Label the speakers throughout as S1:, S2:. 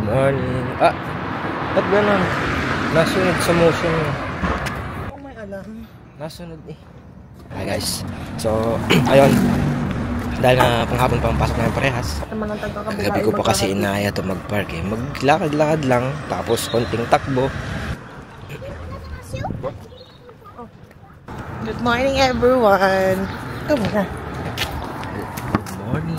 S1: morning. Ah, ba't ganun? Nasunod sa motion.
S2: Oh, may alam.
S1: Nasunod eh. Hi guys. So, ayun. Dahil na panghapon pa ang pasok namin parehas. Gabi ko po kasi inaya to mag-park eh. Maglakad-lakad lang. Tapos konting takbo.
S2: Good morning everyone. Come on.
S1: Good morning.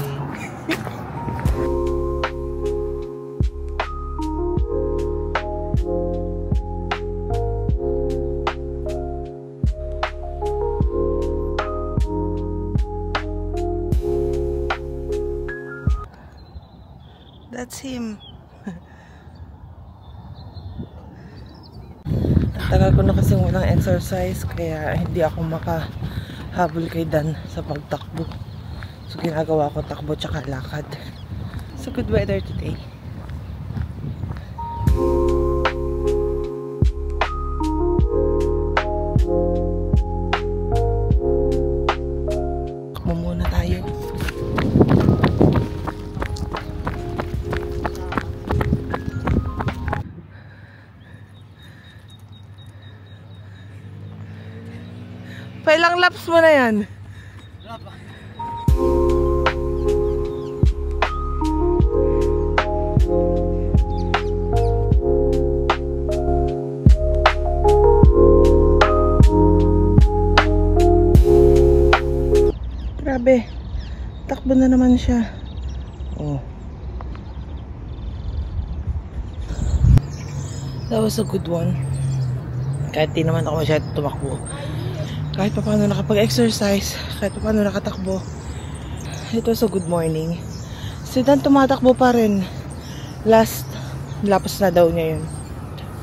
S2: That's him. Tagal ko na kasi walang exercise kaya hindi ako makahabol kay Dan sa pagtakbo. So ginagawa ko takbo tsaka lakad. So good weather today. Takbo muna tayo. Ilang laps mo na yan? Grabe. Takbo na naman siya. Oh. That was a good one. Kahit di naman ako masyadong tumakbo. Kahit pa paano nakapag-exercise, kahit pa paano nakatakbo. It was a good morning. Si Dan tumatakbo pa rin. Lapos na daw niya yun.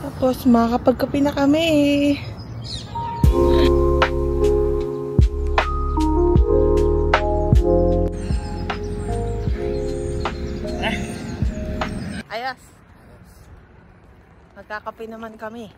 S2: Tapos makakapagkape na kami. Ayos. Magkakape naman kami.